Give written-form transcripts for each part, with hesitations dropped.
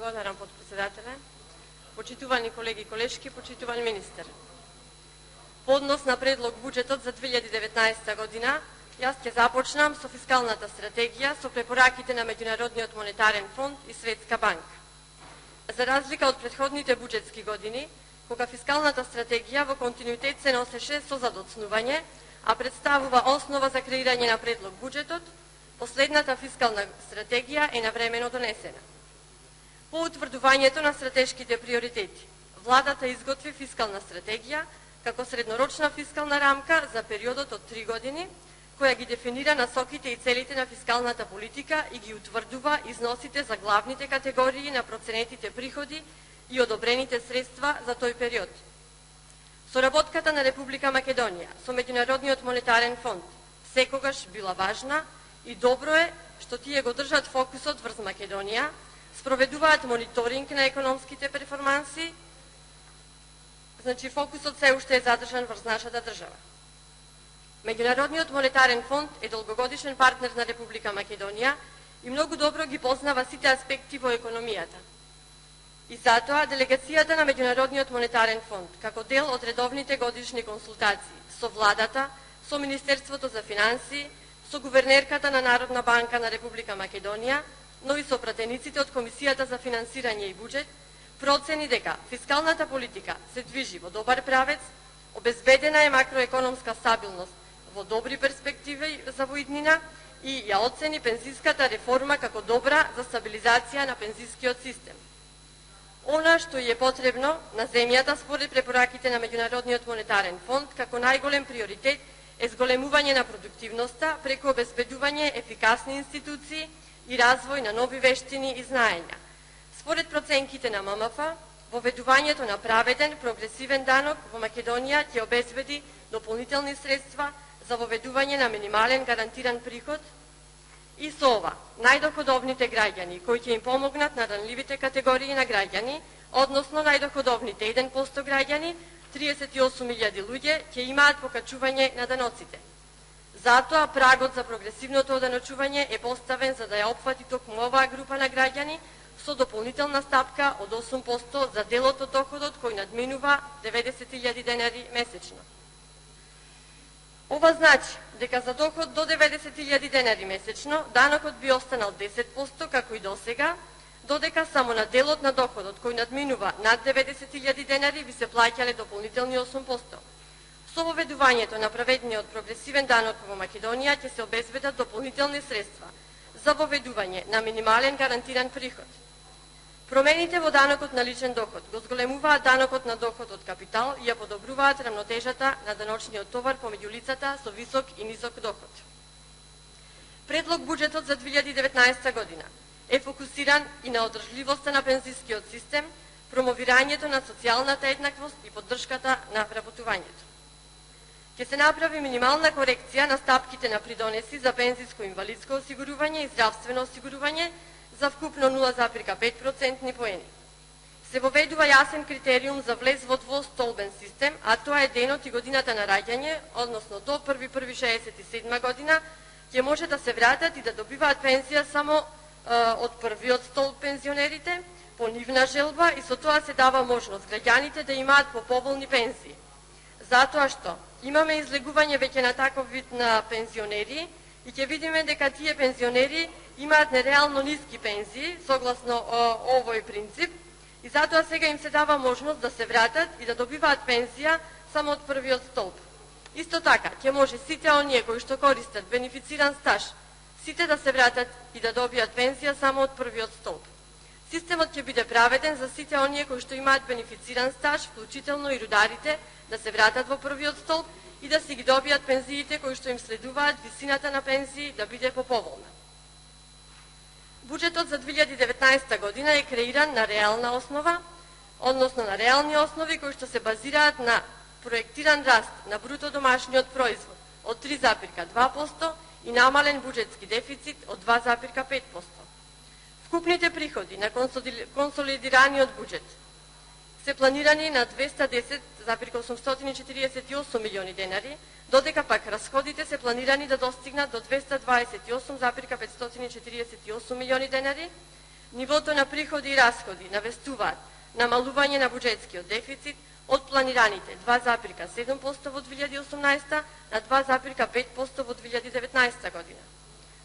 Благодарам, подпредседателе. Почитувани колеги и колешки, почитуван министер. По однос на предлог буџетот за 2019 година, јас ќе започнам со фискалната стратегија со препораките на Меѓународниот монетарен фонд и Светска банка. За разлика од претходните буџетски години, кога фискалната стратегија во континуитет се носеше со задоцнување, а представува основа за креирање на предлог буџетот, последната фискална стратегија е навремено донесена. По утврдувањето на стратешките приоритети, владата изготви фискална стратегија како среднорочна фискална рамка за периодот од 3 години, која ги дефинира насоките и целите на фискалната политика и ги утврдува износите за главните категории на проценетите приходи и одобрените средства за тој период. Соработката на Република Македонија со Меѓународниот монетарен фонд секогаш била важна и добро е што тие го држат фокусот врз Македонија, спроведуваат мониторинг на економските перформанси, значи фокусот се уште е задржан врз нашата држава. Меѓународниот монетарен фонд е долгогодишен партнер на Република Македонија и многу добро ги познава сите аспекти во економијата. И затоа делегацијата на Меѓународниот монетарен фонд, како дел од редовните годишни консултации со владата, со Министерството за финансии, со гувернерката на Народна банка на Република Македонија, но и со пратениците од Комисијата за финансирање и буџет, процени дека фискалната политика се движи во добар правец, обезбедена е макроекономска стабилност во добри перспективи за воиднина и ја оцени пензиската реформа како добра за стабилизација на пензискиот систем. Она што е потребно на земјата според препораките на Меѓународниот монетарен фонд како најголем приоритет е зголемување на продуктивноста преку обезбедување ефикасни институции и развој на нови вештини и знаења. Според проценките на ММФ, воведувањето на праведен, прогресивен данок во Македонија ќе обезбеди дополнителни средства за воведување на минимален гарантиран приход и со ова најдоходовните граѓани кои ќе им помогнат на ранливите категории на граѓани, односно најдоходовните 1% граѓани, 38.000 луѓе ќе имаат покачување на даноците. Затоа прагот за прогресивното оданочување е поставен за да ја опфати токму оваа група на граѓани со дополнителна стапка од 8% за делот од доходот кој надминува 90.000 денари месечно. Ова значи дека за доход до 90.000 денари месечно данокот би останал 10% како и досега, додека само на делот на доходот кој надминува над 90.000 денари би се плаќале дополнителни 8%. Со воведувањето на праведниот прогресивен данок во Македонија ќе се обезбедат дополнителни средства за воведување на минимален гарантиран приход. Промените во данокот на личен доход го зголемуваат данокот на доход од капитал и ја подобруваат рамнотежата на даночниот товар помеѓу лицата со висок и нисок доход. Предлог буџетот за 2019 година е фокусиран и на одржливоста на пензискиот систем, промовирањето на социјалната еднаквост и поддршката на вработувањето. Ќе се направи минимална корекција на стапките на придонеси за пензиско-инвалидско осигурување и здравствено осигурување за вкупно 0,5% поени. Се воведува јасен критериум за влез во двостолбен систем, а тоа е денот и годината на раѓање, односно до 1.1.67 година, ќе може да се вратат и да добиваат пензија само од првиот столб пензионерите, по нивна желба и со тоа се дава можност граѓаните да имаат поповолни пензии. Затоа што имаме излегување веќе на таков вид на пензионери и ќе видиме дека тие пензионери имаат нереално ниски пензии, согласно овој принцип, и затоа сега им се дава можност да се вратат и да добиваат пензија само од првиот столб. Исто така, ќе може сите оние кои што користат бенефициран стаж, сите да се вратат и да добијат пензија само од првиот столб. Системот ќе биде праведен за сите оние кои што имаат бенефициран стаж, вклучително и рударите, да се вратат во првиот столб и да си ги добијат пензиите кои што им следуваат, висината на пензии да биде поповолна. Буџетот за 2019 година е креиран на реална основа, односно на реални основи кои што се базираат на проектиран раст на бруто домашниот производ од 3,2% и намален буџетски дефицит од 2,5%. Вкупните приходи на консолидираниот буџет се планирани на 210,848 милиони денари, додека пак расходите се планирани да достигнат до 228,548 милиони денари, Нивото на приходи и расходи навестуваат намалување на буџетскиот дефицит од планираните 2,7% во 2018 на 2,5% во 2019 година.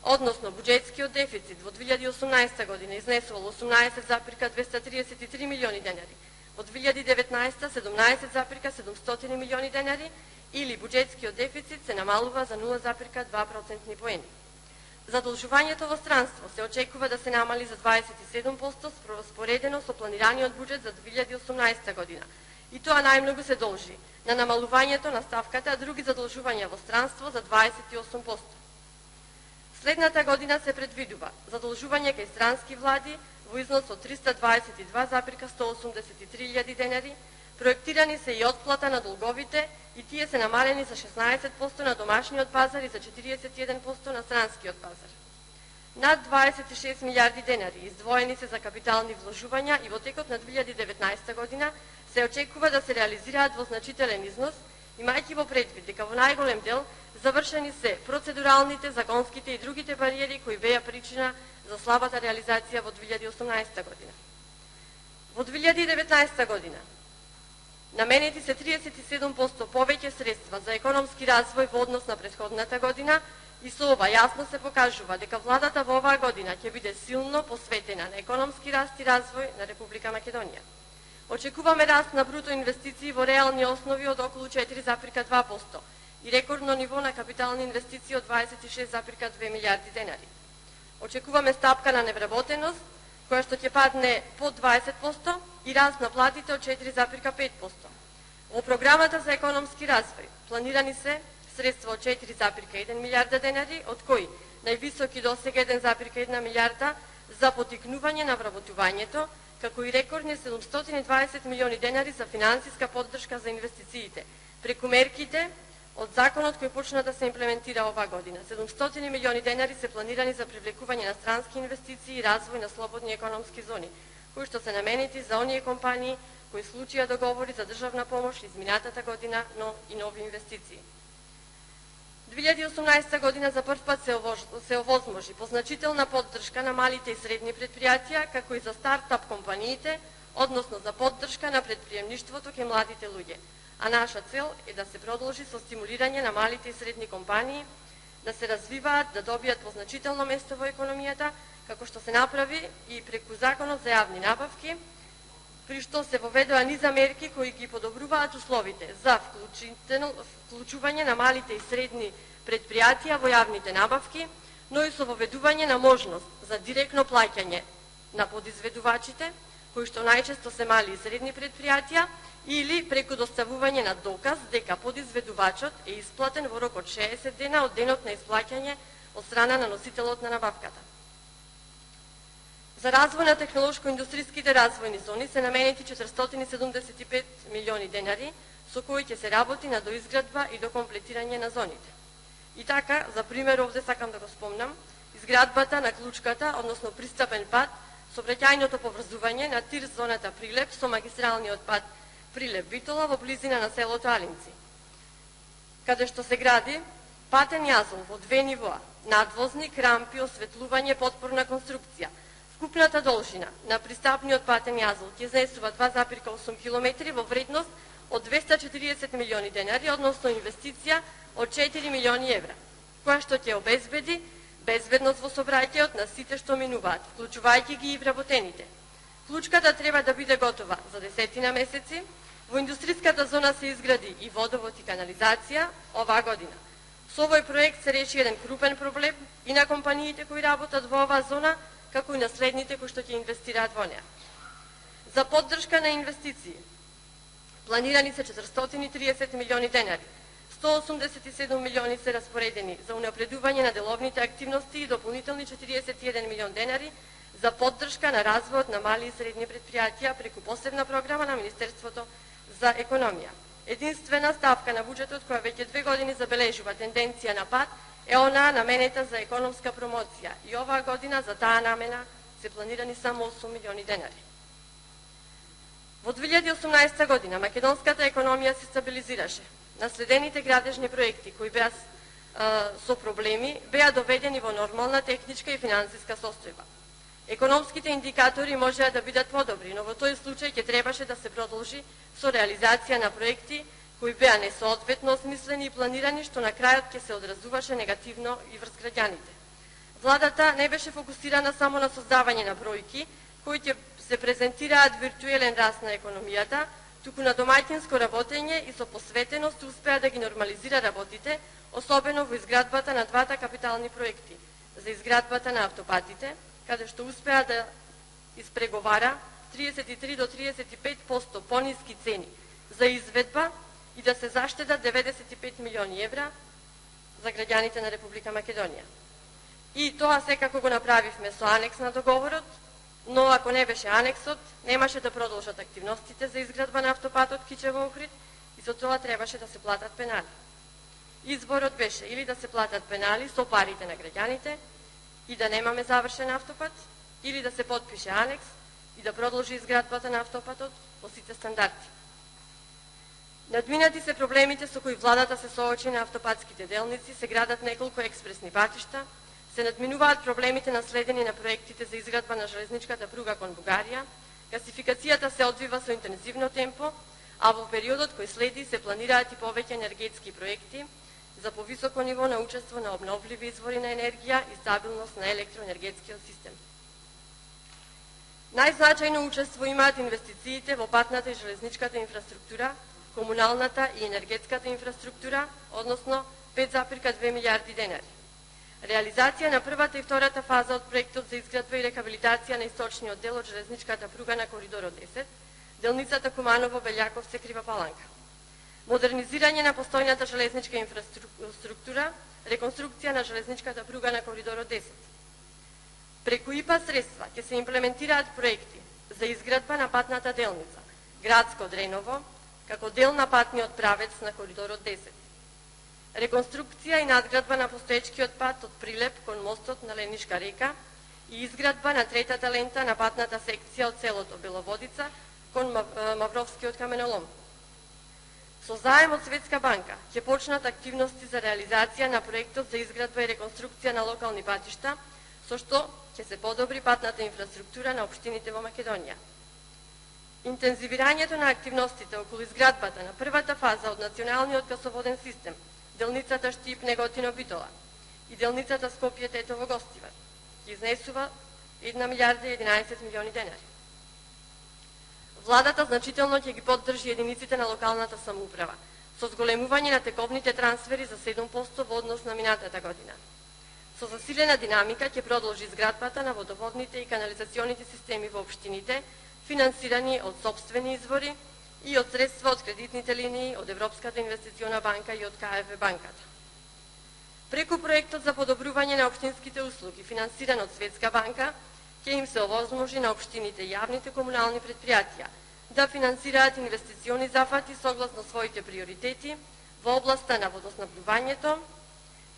Односно, буџетскиот дефицит во 2018 година изнесувал 18,233 милиони денари, во 2019 17,700 милиони денари, или буџетскиот дефицит се намалува за 0,2% поени. Задолжувањето во странство се очекува да се намали за 27% споредено со планираниот буџет за 2018 година. И тоа најмногу се должи на намалувањето на ставката други задолжувања во странство за 28%. Следната година се предвидува задолжување кај странски влади во износ од 322,183 денари, проектирани се и отплата на долговите и тие се намалени за 16% на домашниот пазар и за 41% на странскиот пазар. Над 26 милиарди денари издвоени се за капитални вложувања и во текот на 2019 година се очекува да се реализираат во значителен износ, имајќи во предвид дека во најголем дел завршени се процедуралните, законските и другите бариери кои беа причина за слабата реализација во 2018 година. Во 2019 година наменети се 37% повеќе средства за економски развој во однос на претходната година и со ова јасно се покажува дека владата во оваа година ќе биде силно посветена на економски раст и развој на Република Македонија. Очекуваме раст на бруто инвестиции во реални основи од околу 4,2% и рекордно ниво на капитални инвестиции од 26,2 милиарди денари. Очекуваме стапка на невработеност, која што ќе падне под 20% и раст на платите од 4,5%. Во програмата за економски развој планирани се средства од 4,1 милиарда денари, од кои највисоки досега 1,1 милиарда за поттикнување на вработувањето, како и рекордни 720 милиони денари за финансиска поддршка за инвестициите, преку мерките од законот кој почна да се имплементира оваа година. 700 милиони денари се планирани за привлекување на странски инвестиции и развој на слободни економски зони, кои што се наменети за оние компании кои случија договори за државна помош изминатата година, но и нови инвестиции. 2018 година за прв пат се овозможи позначителна поддршка на малите и средни предпријатија, како и за стартап компаниите, односно за поддршка на предприемништвото кај младите луѓе. А наша цел е да се продолжи со стимулирање на малите и средни компании, да се развиваат, да добијат позначително место во економијата, како што се направи и преку Законот за јавни набавки, при што се воведоа низа мерки кои ги подобруваат условите за вклучување на малите и средни предпријатија во јавните набавки, но и со воведување на можност за директно плаќање на подизведувачите, кои што најчесто се мали и средни предпријатија, или преку доставување на доказ дека подизведувачот е исплатен во рок од 60 дена од денот на исплаќање од страна на носителот на набавката. За развој на технолошко-индустријските развојни зони се наменети 475 милиони денари, со кои ќе се работи на доизградба и докомплетирање на зоните. И така, за пример, овде сакам да го спомнам, изградбата на клучката, односно пристапен пат, сообраќајното поврзување на тир зоната Прилеп со магистралниот пат Прилеп-Битола во близина на селото Алинци, каде што се гради патен јазол во две нивоа, надвозник, рампи, осветлување, подпорна конструкција. Вкупната должина на пристапниот патен јазол ќе изнесува 2,8 км во вредност од 240 милиони денари, односно инвестиција од 4 милиони евра, која што ќе обезбеди безбедност во сообраќајот на сите што минуваат, вклучувајќи ги и вработените. Клучката треба да биде готова за 10 месеци. Во индустријската зона се изгради и водовод и канализација оваа година. Со овој проект се реши еден крупен проблем и на компаниите кои работат во оваа зона, како и на следните кои што ќе инвестираат во неа. За поддршка на инвестиции планирани се 430 милиони денари. 187 милиони се распоредени за унапредување на деловните активности и дополнителни 41 милион денари за поддршка на развојот на мали и средни предпријатија преку посебна програма на Министерството за економија. Единствена ставка на буџетот која веќе 2 години забележува тенденција на пад е онаа наменета за економска промоција и оваа година за таа намена се планирани само 8 милиони денари. Во 2018 година македонската економија се стабилизираше. Наследените градежни проекти кои беа со проблеми беа доведени во нормална техничка и финансиска состојба. Економските индикатори можеа да бидат подобри, но во тој случај ќе требаше да се продолжи со реализација на проекти кои беа несоодветно осмислени и планирани, што на крајот ќе се одразуваше негативно и врз граѓаните. Владата не беше фокусирана само на создавање на бројки, кои ќе се презентираат виртуелен раст на економијата, туку на домаќинско работење и со посветеност успеа да ги нормализира работите, особено во изградбата на двата капитални проекти, за изградбата на автопатите, каде што успеа да испреговара 33 до 35% пониски цени за изведба и да се заштедат 95 милиони евра за граѓаните на Република Македонија. И тоа секако го направивме со анекс на договорот, но ако не беше анексот, немаше да продолжат активностите за изградба на автопатот Кичево-Охрид и за тоа требаше да се платат пенали. Изборот беше или да се платат пенали со парите на граѓаните и да немаме завршен автопат, или да се подпише анекс и да продолжи изградбата на автопатот по сите стандарди. Надминати се проблемите со кои владата се соочи на автопатските делници, се градат неколку експресни патишта, се надминуваат проблемите наследени на проектите за изградба на железничката пруга кон Бугарија, гасификацијата се одвива со интензивно темпо, а во периодот кој следи се планираат и повеќе енергетски проекти за повисоко ниво на учество на обновливи извори на енергија и стабилност на електроенергетскиот систем. Најзначајно учество имаат инвестициите во патната и железничката инфраструктура, комуналната и енергетската инфраструктура, односно 5,2 милиарди денари. Реализација на првата и втората фаза од проектот за изградба и рехабилитација на источниот дел од железничката пруга на коридорот 10, делницата Куманово-Белјаковце-Крива Паланка. Модернизирање на постојната железничка инфраструктура, реконструкција на железничката пруга на коридорот 10. Преку ИПА средства ќе се имплементираат проекти за изградба на патната делница Градско Дреново, како дел на патниот правец на коридорот 10. Реконструкција и надградба на постоечкиот пат од Прилеп кон мостот на Ленишка река и изградба на третата лента на патната секција од селото Беловодица кон Мавровскиот каменолом. Со заем од Светска банка ќе почнат активности за реализација на проектот за изградба и реконструкција на локални патишта, со што ќе се подобри патната инфраструктура на општините во Македонија. Интензивирањето на активностите околу изградбата на првата фаза од националниот гасоводен систем, делницата Штип-Неготино-Битола и делницата Скопје-Тетово-Гостивар, ќе изнесува 1 милиарда и 11 милиони денари. Владата значително ќе ги поддржи единиците на локалната самоуправа, со зголемување на тековните трансфери за 7% во однос на минатата година. Со засилена динамика ќе продолжи изградбата на водоводните и канализационите системи во општините, финансирани од сопствени извори и од средства од кредитните линии од Европската инвестициона банка и од КФВ банката. Преку проектот за подобрување на општинските услуги, финансиран од Светска банка, ќе им се овозможи на општините и јавните комунални предпријатија да финансираат инвестициони зафати согласно своите приоритети во областа на водоснабдувањето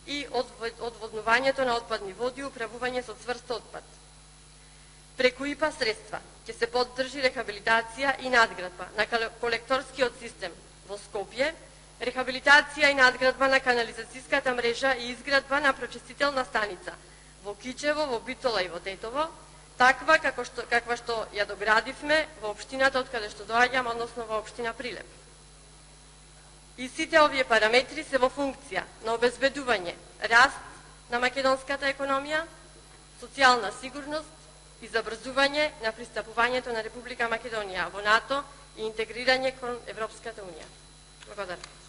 и одводнувањето на отпадни води и управување со цврст отпад. Преку ИПА средства ќе се поддржи рехабилитација и надградба на колекторскиот систем во Скопје, рехабилитација и надградба на канализацијската мрежа и изградба на прочистителна станица во Кичево, во Битола и во Тетово, таква каква што ја доградивме во општината од каде што доаѓам, односно во општина Прилеп. И сите овие параметри се во функција на обезбедување раст на македонската економија, социјална сигурност и забрзување на пристапувањето на Република Македонија во НАТО и интегрирање кон Европската Унија. Благодарам.